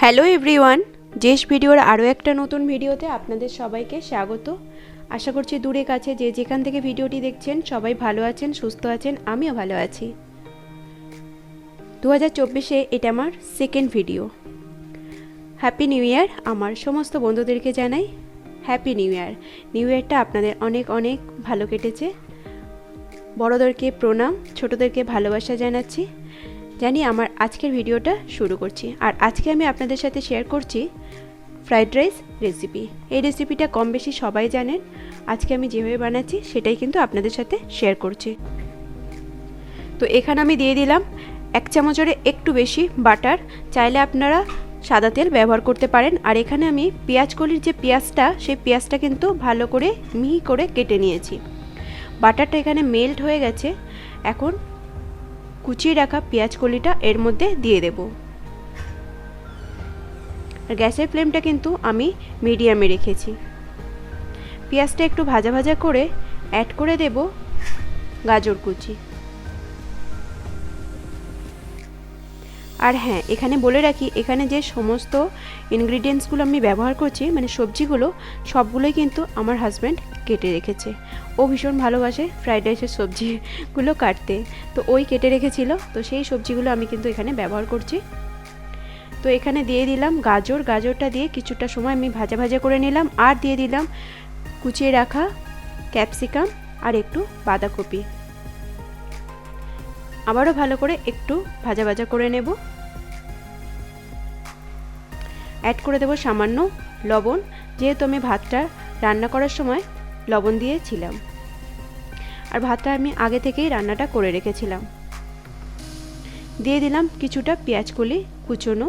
Hello everyone, জেশ ভিডিওর আরও একটা নতুন ভিডিওতে আপনাদের সবাইকে স্বাগত। আশা করছি দূরে কাছে যে যেখান থেকে ভিডিওটি দেখছেন সবাই ভালো আছেন, সুস্থ আছেন, আমিও ভালো আছি। 2024-এ এটা আমার second video. Happy new year আমার সমস্ত বন্ধুদেরকে জানাই হ্যাপি নিউ ইয়ার। নিউ ইয়ারটা আপনাদের অনেক অনেক ভালো কেটেছে। বড়োদেরকে প্রণাম, ছোটোদেরকে ভালোবাসা জানাচ্ছি। জানি আমার আজকের ভিডিওটা শুরু করছি। আর আজকে আমি আপনাদের সাথে শেয়ার করছি ফ্রাইড রাইস রেসিপি। এই রেসিপিটা কম বেশি সবাই জানেন। আজকে আমি যেভাবে বানাচ্ছি সেটাই কিন্তু আপনাদের সাথে শেয়ার করছি। তো এখানে আমি দিয়ে দিলাম 1 চামচের একটু বেশি বাটার। চাইলে আপনারা সাদা তেল ব্যবহার করতে পারেন। আর এখানে আমি পেঁয়াজ কলির যে পেঁয়াজটা, সেই পেঁয়াজটা কিন্তু ভালো করে মিহি করে কেটে নিয়েছি। বাটারটা এখানে মেল্ট হয়ে গেছে। এখন কুচিয়ে রাখা পেঁয়াজ কলিটা এর মধ্যে দিয়ে দেব। আর গ্যাসের ফ্লেমটা কিন্তু আমি মিডিয়ামে রেখেছি। পেঁয়াজটা একটু ভাজা ভাজা করে অ্যাড করে দেব গাজর কুচি। আর হ্যাঁ, এখানে বলে রাখি, এখানে যে সমস্ত ইনগ্রিডিয়েন্টসগুলো আমি ব্যবহার করছি, মানে সবজিগুলো, সবগুলোই কিন্তু আমার হাজব্যান্ড কেটে রেখেছে। ও ভীষণ ভালোবাসে ফ্রাইড রাইসের সবজিগুলো কাটতে, তো ওই কেটে রেখেছিল। তো সেই সবজিগুলো আমি কিন্তু এখানে ব্যবহার করছি। তো এখানে দিয়ে দিলাম গাজর। গাজরটা দিয়ে কিছুটা সময় আমি ভাজা ভাজা করে নিলাম। আর দিয়ে দিলাম কুচিয়ে রাখা ক্যাপসিকাম আর একটু বাঁধাকপি। আবারও ভালো করে একটু ভাজা ভাজা করে নেব। অ্যাড করে দেব সামান্য লবণ, যেহেতু আমি ভাতটা রান্না করার সময় লবণ দিয়েছিলাম। আর ভাতটা আমি আগে থেকেই রান্নাটা করে রেখেছিলাম। দিয়ে দিলাম কিছুটা পেঁয়াজ কলি কুচোনো।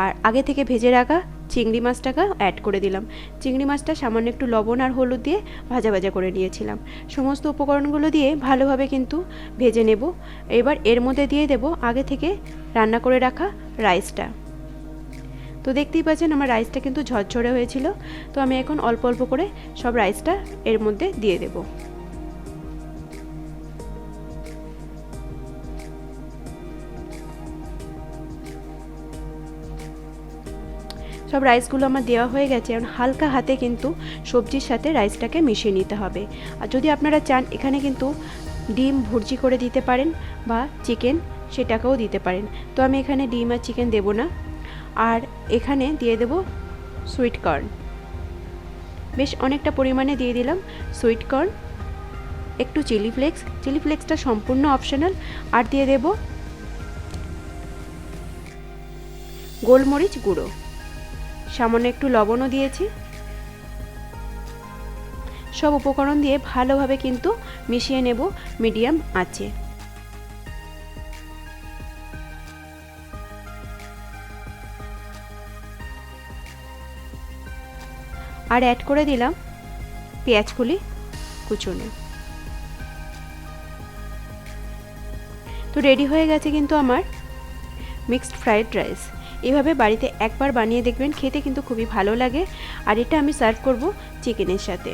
আর আগে থেকে ভেজে রাখা চিংড়ি মাছটাকে অ্যাড করে দিলাম। চিংড়ি মাছটা সামান্য একটু লবণ আর হলুদ দিয়ে ভাজা ভাজা করে নিয়েছিলাম। সমস্ত উপকরণগুলো দিয়ে ভালোভাবে কিন্তু ভেজে নেব। এবার এর মধ্যে দিয়ে দেব আগে থেকে রান্না করে রাখা রাইসটা। তো দেখতেই পাচ্ছেন আমার রাইসটা কিন্তু ঝরঝরে হয়েছিল। তো আমি এখন অল্প অল্প করে সব রাইসটা এর মধ্যে দিয়ে দেব। সব রাইসগুলো আমার দেওয়া হয়ে গেছে। এখন হালকা হাতে কিন্তু সবজির সাথে রাইসটাকে মিশিয়ে নিতে হবে। আর যদি আপনারা চান এখানে কিন্তু ডিম ভুর্জি করে দিতে পারেন বা চিকেন, সেটাকেও দিতে পারেন। তো আমি এখানে ডিম আর চিকেন দেব না। আর এখানে দিয়ে দেব সুইট কর্ন। বেশ অনেকটা পরিমাণে দিয়ে দিলাম সুইট কর্ন, একটু চিলি ফ্লেক্স। চিলি ফ্লেক্সটা সম্পূর্ণ অপশনাল। আর দিয়ে দেব গোলমরিচ গুঁড়ো, সামান্য একটু লবণও দিয়েছি। সব উপকরণ দিয়ে ভালোভাবে কিন্তু মিশিয়ে নেব মিডিয়াম আঁচে। আর অ্যাড করে দিলাম পেঁয়াজ কলি কুচোনো। তো রেডি হয়ে গেছে কিন্তু আমার মিক্সড ফ্রাইড রাইস। এভাবে বাড়িতে একবার বানিয়ে দেখবেন, খেতে কিন্তু খুবই ভালো লাগে। আর এটা আমি সার্ভ করব চিকেনের সাথে।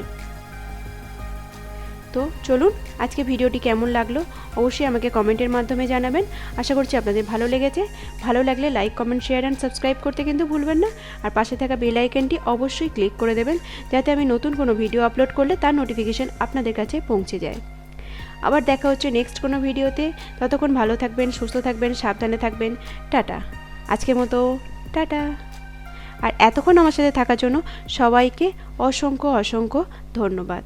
তো চলুন, আজকে ভিডিওটি কেমন লাগলো অবশ্যই আমাকে কমেন্টের মাধ্যমে জানাবেন। আশা করছি আপনাদের ভালো লেগেছে। ভালো লাগলে like, comment, share and subscribe করতে কিন্তু ভুলবেন না। আর পাশে থাকা বেল আইকনটি অবশ্যই ক্লিক করে দেবেন, যাতে আমি নতুন কোনো ভিডিও আপলোড করলে তার নোটিফিকেশান আপনাদের কাছে পৌঁছে যায়। আবার দেখা হচ্ছে নেক্সট কোনো ভিডিওতে। ততক্ষণ ভালো থাকবেন, সুস্থ থাকবেন, সাবধানে থাকবেন। টাটা, আজকের মতো টাটা। আর এতক্ষণ আমার সাথে থাকার জন্য সবাইকে অসংখ্য অসংখ্য ধন্যবাদ।